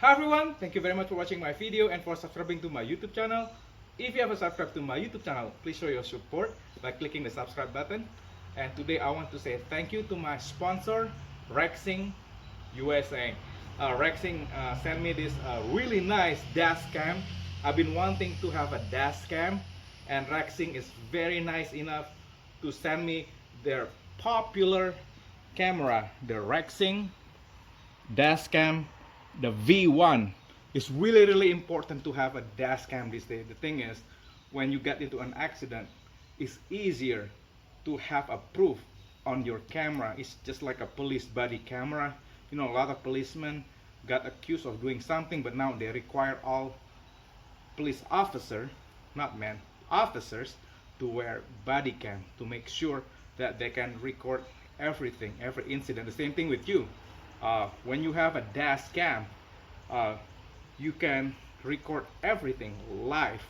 Hi everyone, thank you very much for watching my video and for subscribing to my YouTube channel. If you haven't subscribed to my YouTube channel, please show your support by clicking the subscribe button. And today I want to say thank you to my sponsor, Rexing USA. Rexing sent me this really nice Dashcam. I've been wanting to have a Dashcam, and Rexing is very nice enough to send me their popular camera, the Rexing Dashcam, the V1. It's really important to have a Dashcam these days. The thing is, when you get into an accident, it's easier to have a proof on your camera. It's just like a police body camera. You know, a lot of policemen got accused of doing something, but now they require all police officers, not men, officers, to wear body cam to make sure that they can record everything, every incident. The same thing with you. When you have a Dashcam, you can record everything live.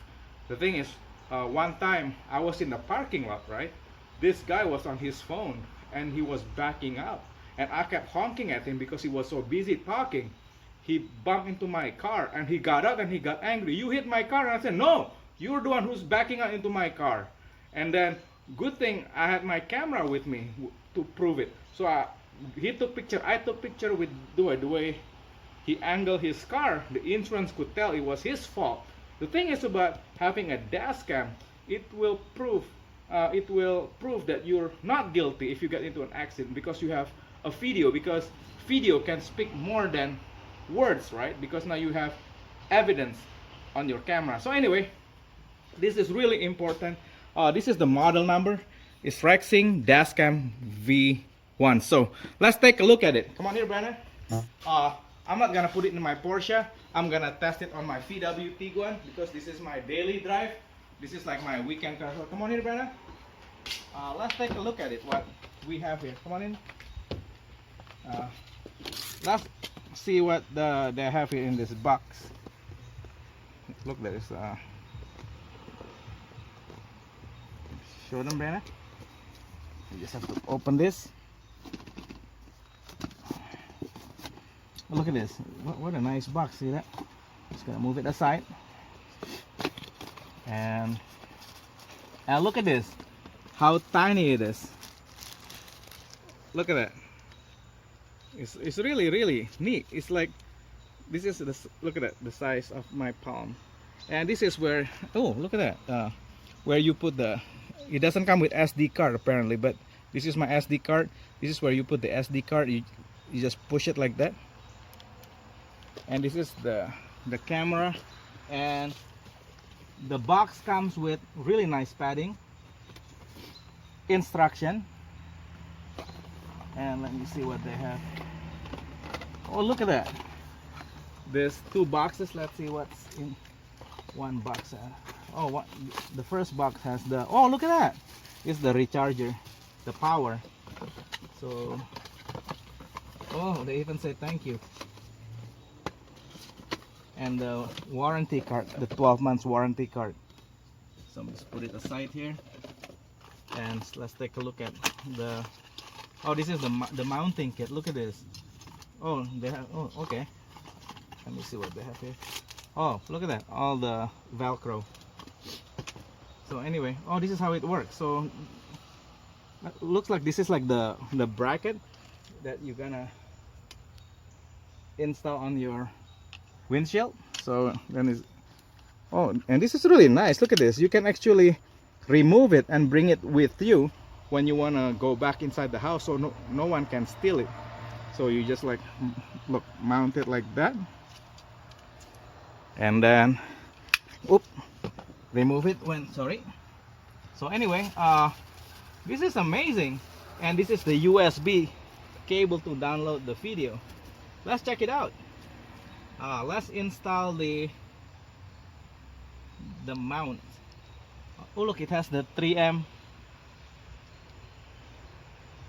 The thing is, one time I was in the parking lot, right? This guy was on his phone and he was backing up, and I kept honking at him because he was so busy talking. He bumped into my car and he got out and he got angry. You hit my car. And I said, no, you're the one who's backing out into my car. And then good thing I had my camera with me to prove it. So he took picture, I took picture with the way he angled his car. The insurance could tell it was his fault. The thing is about having a Dashcam, it will prove that you're not guilty if you get into an accident, because you have a video, because video can speak more than words, right? Because now you have evidence on your camera. So anyway, this is really important. This is the model number. It's Rexing Dashcam V1. So let's take a look at it. Come on here, Brandon. I'm not gonna put it in my Porsche. I'm gonna test it on my VW Tiguan because this is my daily drive. This is like my weekend car. So come on here, Brandon. Let's take a look at it. What we have here. Come on in. Let's see what they have here in this box. Look, there is. Show them, Brandon. You just have to open this. Look at this. What a nice box. See that? Just gonna move it aside. And look at this. How tiny it is. Look at that. It's really neat. It's like, this is the, look at that, the size of my palm. And this is where, oh, look at that. Where you put the, it doesn't come with SD card apparently, but this is my SD card. This is where you put the SD card. You just push it like that. And this is the camera, and the box comes with really nice padding, instruction, and let me see what they have. Oh, look at that. There's two boxes. Let's see what's in one box. Oh, the first box has the, oh, look at that. It's the recharger, the power. So, oh, they even say thank you. And the warranty card, the 12 months warranty card. So let's put it aside here, and let's take a look at the, oh, this is the mounting kit. Look at this. Oh, they have, oh, okay, let me see what they have here. Oh, look at that, all the Velcro. So anyway, oh, this is how it works. So it looks like this is like the bracket that you're gonna install on your windshield. So then is, oh, and this is really nice. Look at this. You can actually remove it and bring it with you when you want to go back inside the house, so no one can steal it. So you just like, look, mount it like that, and then oop, remove it when, sorry. So anyway, this is amazing. And this is the USB cable to download the video. Let's check it out. Let's install the mount. Oh, look, it has the 3M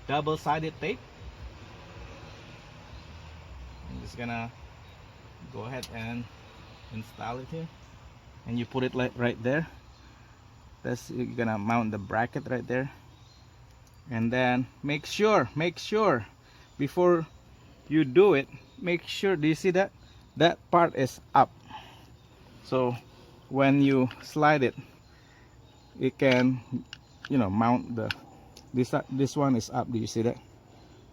double-sided tape. I'm just gonna go ahead and install it here, and you put it like right there. You're gonna mount the bracket right there, and then make sure before you do it, make sure, do you see that that part is up. So when you slide it, it can, you know, mount the this one is up. Do you see that?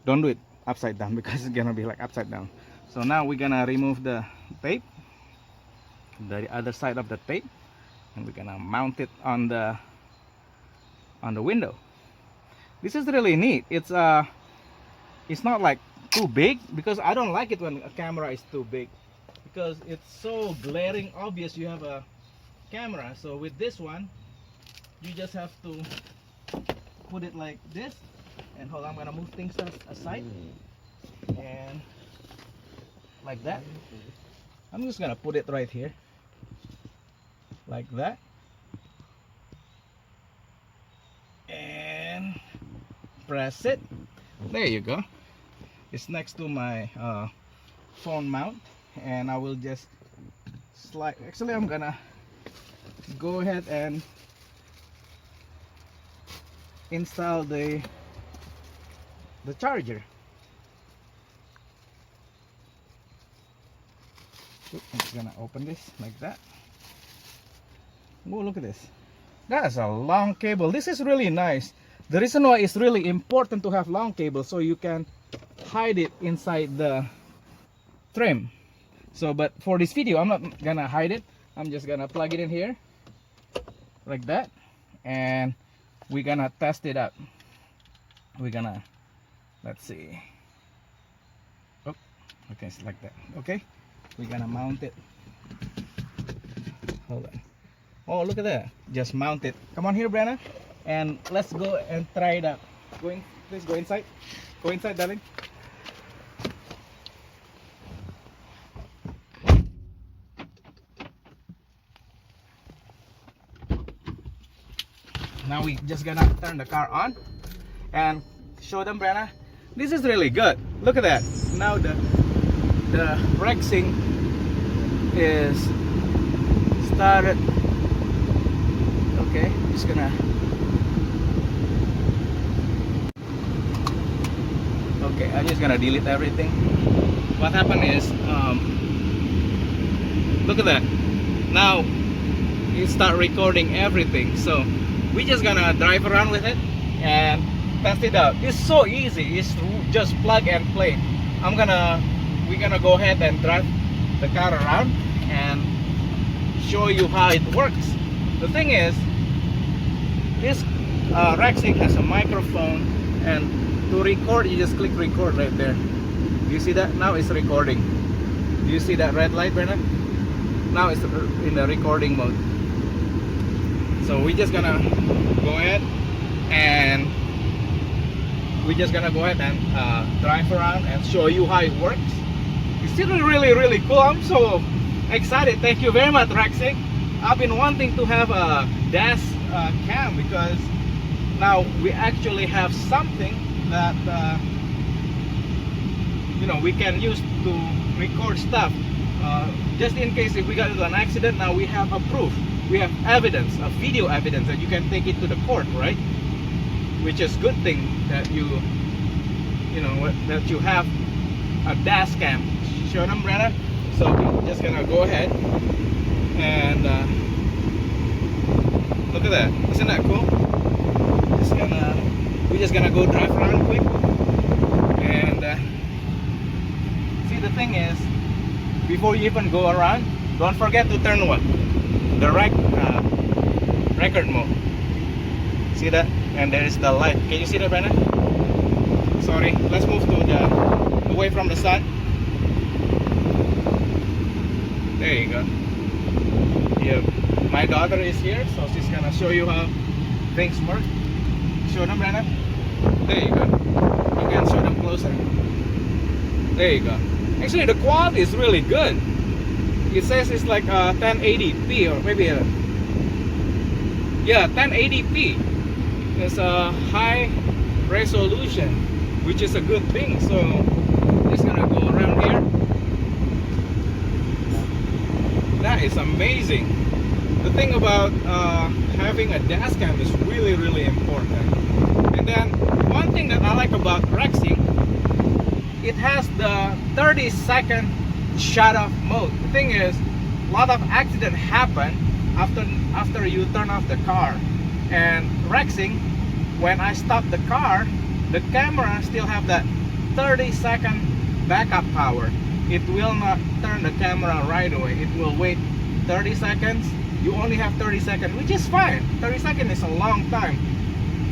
Don't do it upside down because it's gonna be like upside down. So now we're gonna remove the tape, the other side of the tape, and we're gonna mount it on the window. This is really neat. It's not like too big, because I don't like it when a camera is too big, because it's so glaring obvious you have a camera. So with this one, you just have to put it like this, and hold on, I'm gonna move things aside, and like that. I'm just gonna put it right here like that, and press it. There you go. It's next to my phone mount, and I will just slide. Actually, I'm gonna go ahead and install the charger. I'm just gonna open this like that. Oh, look at this. That's a long cable. This is really nice. The reason why it's really important to have long cable, so you can hide it inside the trim. So, but for this video, I'm not gonna hide it. I'm just gonna plug it in here like that, and we're gonna test it out. We're gonna, let's see. Oh, okay, it's like that. Okay, we're gonna mount it. Hold on. Oh, look at that. Just mount it. Come on here, Brenna, and let's go and try it out. Please go inside. Go inside, darling. Now we just gonna turn the car on and show them, Brenna. This is really good. Look at that. Now the Rexing is started. Okay, just gonna. Okay, I'm just gonna delete everything. What happened is, look at that. Now it start recording everything. So we just gonna drive around with it and test it out. It's so easy. It's just plug and play. We're gonna go ahead and drive the car around and show you how it works. The thing is, this Rexing has a microphone, and to record, you just click record right there. Do you see that? Now it's recording. Do you see that red light, Bernard? Now it's in the recording mode. So we're just gonna go ahead and drive around and show you how it works. It's still really cool. I'm so excited. Thank you very much, Rexing. I've been wanting to have a dash cam, because now we actually have something that you know, we can use to record stuff, just in case if we got into an accident. Now we have a proof. We have evidence, a video evidence that you can take it to the court, right? Which is good thing that you know that you have a Dashcam. Show them, Brenna. So we're just gonna go ahead and look at that. Isn't that cool? We're just gonna go drive around quick. And see, the thing is, before you even go around, don't forget to turn what? The record mode. See that? And there is the light. Can you see that, Brenna? Sorry, let's move to the away from the sun. There you go. Yeah, my daughter is here, so she's gonna show you how things work. Show them, Brenna. There you go. You can show them closer. There you go. Actually, the quality is really good. It says it's like 1080p, or maybe yeah, 1080p. It's a high resolution, which is a good thing. So just gonna go around here. That is amazing. The thing about having a Dashcam is really important. And then one thing that I like about Rexing, it has the 30-second shut off mode. The thing is, a lot of accidents happen after you turn off the car. And Rexing, when I stop the car, the camera still have that 30-second backup power. It will not turn the camera right away. It will wait 30 seconds. You only have 30 seconds, which is fine. 30 seconds is a long time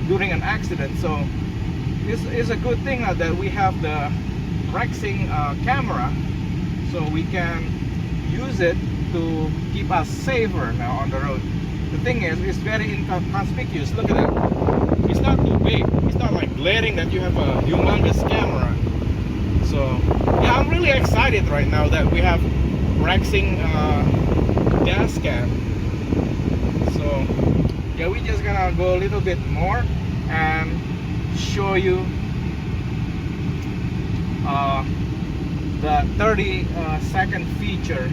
during an accident. So this is a good thing that we have the Rexing camera, so we can use it to keep us safer now on the road. The thing is, it's very inconspicuous. Look at it. It's not too big. It's not like glaring that you have a humongous camera. So yeah, I'm really excited right now that we have Rexing Dashcam. So yeah, we're just gonna go a little bit more and show you the 30-second feature.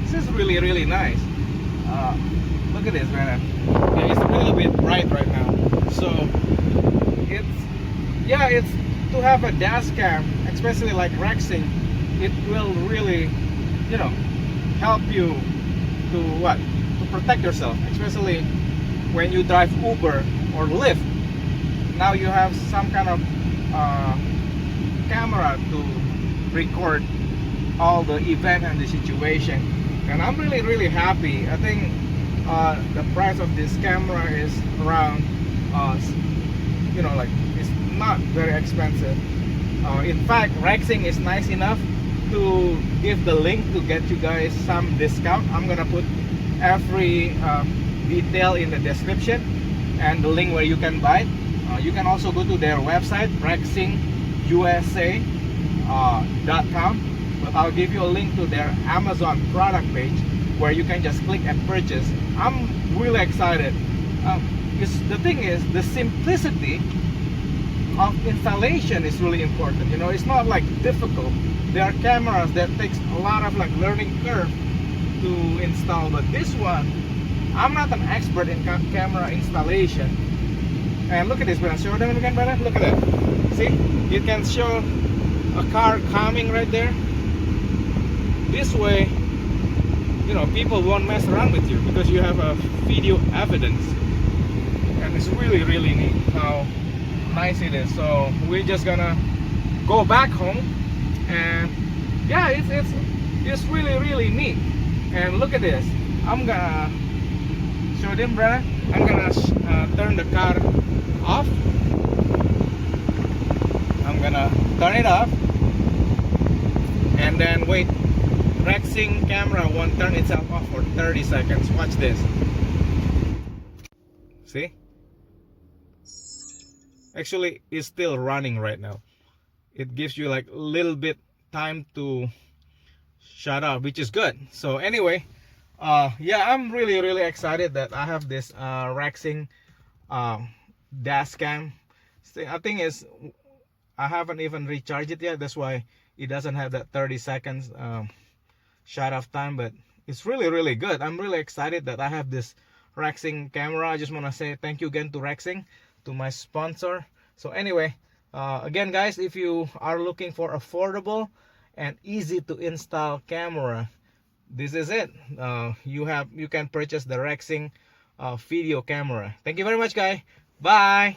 This is really nice. Look at this, man. Yeah, it's a little bit bright right now. So it's to have a dashcam, especially like Rexing, it will really, you know, help you to protect yourself, especially when you drive Uber or Lyft. Now you have some kind of camera to record all the event and the situation. And I'm really happy. I think the price of this camera is around, you know, like, it's not very expensive. In fact, Rexing is nice enough to give the link to get you guys some discount. I'm gonna put every detail in the description and the link where you can buy it. You can also go to their website, rexingusa.com. But I'll give you a link to their Amazon product page where you can just click and purchase. I'm really excited. The thing is, the simplicity of installation is really important. You know, it's not like difficult. There are cameras that takes a lot of like learning curve to install, but this one, I'm not an expert in camera installation. And look at this, when I show them again, brother. Look at that. See, you can show a car coming right there. This way, you know, people won't mess around with you because you have a video evidence. And it's really neat how nice it is. So we're just gonna go back home, and yeah, it's really neat. And look at this. I'm gonna show them, brother. I'm gonna turn the car off. I'm gonna turn it off and then wait. Rexing camera won't turn itself off for 30 seconds. Watch this. See? Actually, it's still running right now. It gives you like a little bit time to shut off, which is good. So anyway, yeah, I'm really excited that I have this Rexing Dashcam. I think I haven't even recharged it yet. That's why it doesn't have that 30 seconds shut off time, but it's really good. I'm really excited that I have this Rexing camera. I just want to say thank you again to Rexing, to my sponsor. So anyway, again guys, if you are looking for affordable and easy to install camera, this is it. You can purchase the Rexing video camera. Thank you very much, guys. Bye.